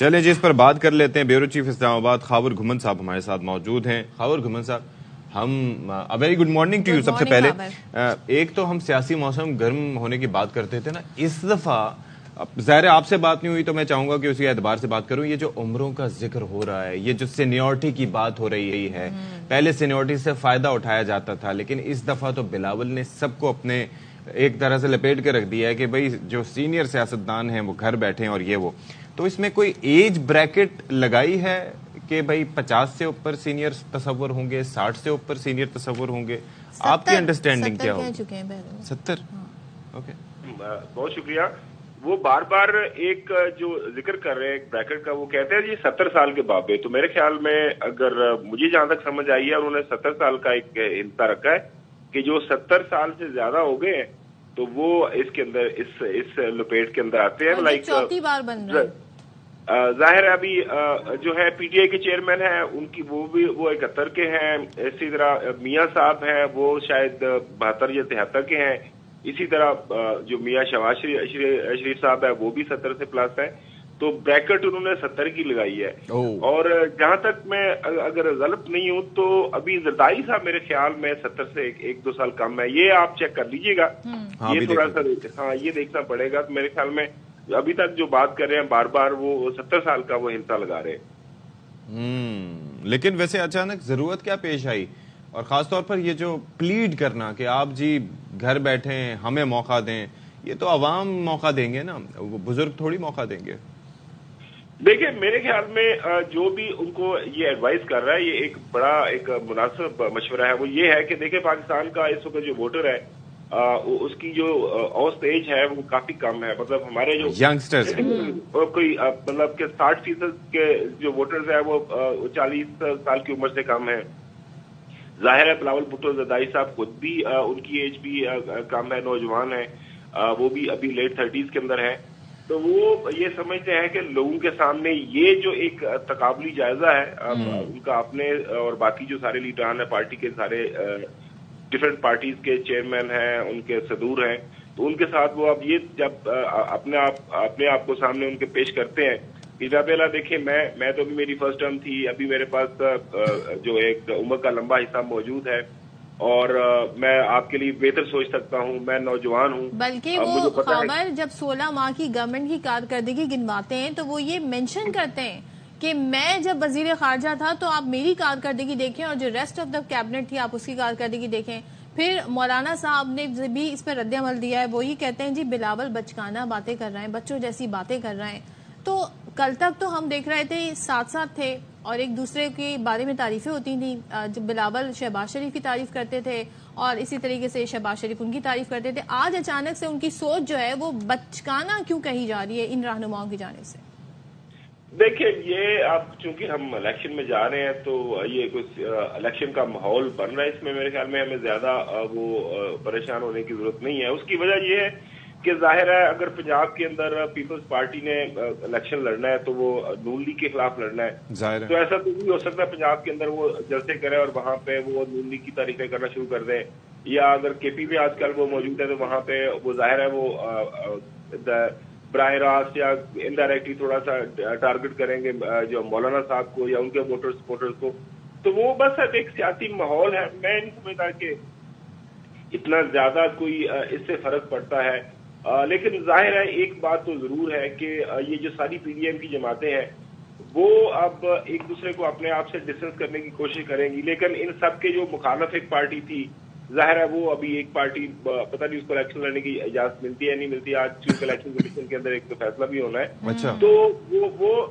چلیں جی اس پر بات کر لیتے ہیں. بیورو چیف اسلام آباد خاور گھمن صاحب ہمارے ساتھ موجود ہیں. خاور گھمن صاحب, ہم very good morning to you. سب سے پہلے ایک تو ہم سیاسی موسم گرم ہونے کی بات کرتے تھے نا, اس دفعہ ظاہر آپ سے بات نہیں ہوئی تو میں چاہوں گا کہ اسی اعتبار سے بات کروں. یہ جو عمروں کا ذکر ہو رہا ہے, یہ جو سینیورٹی کی بات ہو رہی ہے, پہلے سینیورٹی سے فائدہ اٹھایا جاتا تھا, لیکن اس دفعہ تو بلاول نے سب کو اپنے ایک طرح سے لپیٹ کے رکھ دیا ہے کہ بھئی جو سینئر سیاستدان ہیں وہ گھر بیٹھے ہیں اور یہ وہ. تو اس میں کوئی ایج بریکٹ لگائی ہے کہ بھئی 50 سے اوپر سینئر تصور ہوں گے, 60 سے اوپر سینئر تصور ہوں گے؟ آپ کی انڈرسٹینڈنگ کیا ہوگی؟ 70. اوکے, بہت شکریہ. وہ بار بار ایک جو ذکر کر رہے ہیں ایک بریکٹ کا, وہ کہتے ہیں جی 70 سال کے بابے. تو میرے خیال میں اگر مجھے جہاں تک سمجھ آئی ہے, انہوں نے 70 سال کا ایک حصہ رکھا ہے کہ جو 70 سال سے زیادہ ہو گئے ہیں تو وہ اس کے اندر اس لپیٹ کے اندر آتے ہیں. لائک چوتھی بار بن رہا ہے. ظاہر ہے ابھی جو ہے پی ٹی آئی کے چیئرمین ہیں ان کی وہ 71 کے ہیں. اسی طرح میاں صاحب ہیں وہ شاید 72 یا 73 کے ہیں. اسی طرح جو میاں شہباز شریف صاحب ہے وہ بھی 70 سے پلس ہے. تو بریکٹ انہوں نے 70 کی لگائی ہے. اور جہاں تک میں اگر غلط نہیں ہوں تو ابھی زرداری صاحب میرے خیال میں 70 سے 1-2 سال کم ہے. یہ آپ چیک کر لیجئے گا, یہ تھوڑا سا یہ دیکھنا پڑے گا. تو میرے خیال میں ابھی تک جو بات کر رہے ہیں بار بار وہ 70 سال کا وہ ہنسا لگا رہے ہیں. لیکن ویسے اچانک ضرورت کیا پیش آئی, اور خاص طور پر یہ جو پلیڈ کرنا کہ آپ جی گھر بیٹھے ہیں ہمیں موقع دیں, یہ تو عوام موقع دیں گے نا, وہ بزرگ تھوڑی موقع دیں گے. دیکھیں میرے خیال میں جو بھی ان کو یہ ایڈوائز کر رہا ہے یہ ایک بڑا ایک مناسب مشورہ ہے. وہ یہ ہے کہ دیکھیں پاکستان کا اس وقت جو ووٹر ہے اس کی جو اوسط ایج ہے وہ کافی کم ہے. مطلب ہمارے جو ینگسٹرز کوئی مطلب کہ 60% کے جو ووٹرز ہیں وہ 40 سال کی عمر سے کم ہیں. ظاہر ہے بلاول بھٹو زرداری صاحب خود بھی ان کی ایج بھی کم ہے, نوجوان ہیں, وہ بھی ابھی لیٹ 30s کے اندر ہیں. تو وہ یہ سمجھتے ہیں کہ لوگوں کے سامنے یہ جو ایک تقابلی جائزہ ہے ان کا اپنے اور باقی جو سارے لیڈران ہیں پارٹی کے, سارے ڈفرینٹ پارٹیز کے چیئرمین ہیں, ان کے صدور ہیں, تو ان کے ساتھ وہ اب یہ جب اپنے آپ کو سامنے ان کے پیش کرتے ہیں کہ پہلا دیکھیں میں تو ابھی میری فرسٹ ٹرم تھی, ابھی میرے پاس جو ایک عمر کا لمبا حصہ موجود ہے اور میں آپ کے لیے بہتر سوچ سکتا ہوں, میں نوجوان ہوں. بلکہ وہ خبر جب 16 ماہ کی گورنمنٹ کی کارکردگی گنواتے ہیں تو وہ یہ مینشن کرتے ہیں کہ میں جب وزیر خارجہ تھا تو آپ میری کارکردگی دیکھیں اور جو ریسٹ آف دا کیبنٹ تھی آپ اس کی کارکردگی دیکھیں. پھر مولانا صاحب نے بھی اس پہ رد عمل دیا ہے, وہ یہ کہتے ہیں جی بلاول بچکانہ باتیں کر رہے ہیں, بچوں جیسی باتیں کر رہے ہیں. تو کل تک تو ہم دیکھ رہے تھے ساتھ تھے اور ایک دوسرے کے بارے میں تعریفیں ہوتی تھیں. جب بلاول شہباز شریف کی تعریف کرتے تھے اور اسی طریقے سے شہباز شریف ان کی تعریف کرتے تھے. آج اچانک سے ان کی سوچ جو ہے وہ بچکانہ کیوں کہی جا رہی ہے ان رہنماؤں کی جانب سے؟ دیکھیں یہ اب چونکہ ہم الیکشن میں جا رہے ہیں تو یہ کچھ الیکشن کا ماحول بن رہا ہے, اس میں میرے خیال میں ہمیں زیادہ وہ پریشان ہونے کی ضرورت نہیں ہے. اس کی وجہ یہ ہے کہ ظاہر ہے اگر پنجاب کے اندر پیپلز پارٹی نے الیکشن لڑنا ہے تو وہ نون لیگ کے خلاف لڑنا ہے, تو ایسا تو نہیں ہو سکتا پنجاب کے اندر وہ جلسے کرے اور وہاں پہ وہ نون لیگ کی تعریفیں کرنا شروع کر دیں, یا اگر کے پی میں آج کل وہ موجود ہے تو وہاں پہ وہ ظاہر ہے وہ براہ راست یا انڈائریکٹلی تھوڑا سا ٹارگٹ کریں گے جو مولانا صاحب کو یا ان کے ووٹر سپورٹرز کو. تو وہ بس ایک سیاسی ماحول ہے. میں نہیں سمجھتا کہ اتنا زیادہ کوئی اس سے فرق پڑتا ہے. لیکن ظاہر ہے ایک بات تو ضرور ہے کہ یہ جو ساری پی ڈی ایم کی جماعتیں ہیں وہ اب ایک دوسرے کو اپنے آپ سے ڈسٹینس کرنے کی کوشش کریں گی, لیکن ان سب کے جو مخالف ایک پارٹی تھی ظاہر ہے وہ ابھی ایک پارٹی پتہ نہیں اس کو الیکشن لڑنے کی اجازت ملتی ہے نہیں ملتی. آج چونکہ الیکشن کمیشن کے اندر ایک تو فیصلہ بھی ہونا ہے, تو وہ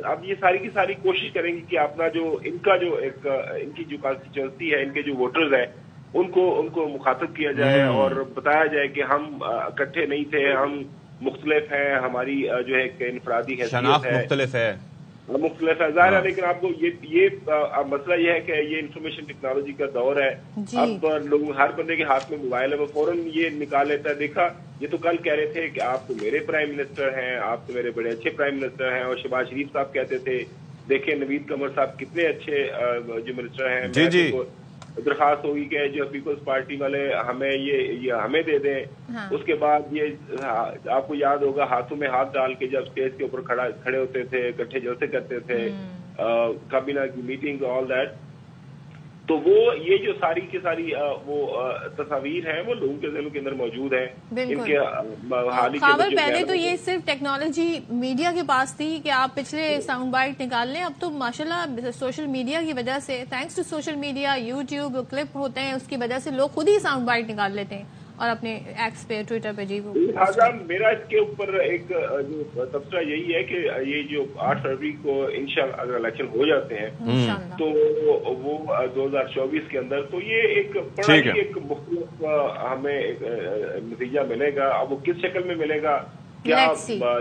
اب یہ ساری کی ساری کوشش کریں گی کہ اپنا جو ان کا جو ایک ان کی جو کانسٹیچوئنسی ہے, ان کے جو ووٹرز ہیں ان کو مخاطب کیا جائے اور بتایا جائے کہ ہم اکٹھے نہیں تھے, ہم مختلف ہیں, ہماری جو ہے ایک انفرادی حیثیت ہے, مختلف ہے. ظاہر ہے. لیکن آپ کو یہ مسئلہ یہ ہے کہ یہ انفارمیشن ٹیکنالوجی کا دور ہے. اب لوگ ہر بندے کے ہاتھ میں موبائل ہے, وہ فوراً یہ نکال لیتا ہے. دیکھا یہ تو کل کہہ رہے تھے کہ آپ تو میرے پرائم منسٹر ہیں, آپ تو میرے بڑے اچھے پرائم منسٹر ہیں, اور شہباز شریف صاحب کہتے تھے دیکھیں نوید قمر صاحب کتنے اچھے جو منسٹر ہیں. درخواست ہوگی کہ جو پیپلز پارٹی والے ہمیں یہ ہمیں دے دیں. اس کے بعد یہ آپ کو یاد ہوگا ہاتھوں میں ہاتھ ڈال کے جب اسٹیج کے اوپر کھڑے ہوتے تھے, اکٹھے جلسے کرتے تھے, کابینہ کی میٹنگ, آل دیٹ. تو وہ یہ جو ساری کی ساری وہ تصاویر ہیں وہ لوگوں کے ذہنوں کے اندر موجود ہیں. ان کے خاور پہلے تو یہ صرف ٹیکنالوجی میڈیا کے پاس تھی کہ آپ پچھلے ساؤنڈ بائٹ نکال لیں. اب تو ماشاءاللہ سوشل میڈیا کی وجہ سے, thanks to social media, YouTube clip ہوتے ہیں, اس کی وجہ سے لوگ خود ہی ساؤنڈ بائٹ نکال لیتے ہیں اور اپنے ایکس پہ, ٹویٹر پہ. جی میرا اس کے اوپر ایک جو تبصرہ یہی ہے کہ یہ جو 8 فروری کو انشاءاللہ اگر الیکشن ہو جاتے ہیں تو وہ 2024 کے اندر, تو یہ ایک بڑا ہی ایک مختلف ہمیں نتیجہ ملے گا. اب وہ کس شکل میں ملے گا, کیا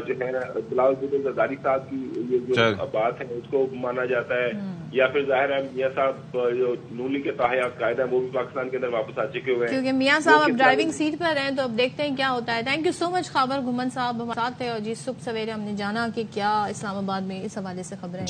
جو ہے بلاول بھٹو زرداری صاحب کی یہ جو بات ہے اس کو مانا جاتا ہے, یا پھر ظاہر ہے میاں صاحب جو نون لیگ کے تاحیات قائد ہیں وہ بھی پاکستان کے اندر واپس آ چکے ہوئے ہیں, کیونکہ میاں صاحب اب ڈرائیونگ سیٹ پر ہیں. تو اب دیکھتے ہیں کیا ہوتا ہے. تھینک یو سو مچ خاور گھمن صاحب ہمارے ساتھ تھے. اور جی صبح سویرے ہم نے جانا کہ کیا اسلام آباد میں اس حوالے سے خبریں.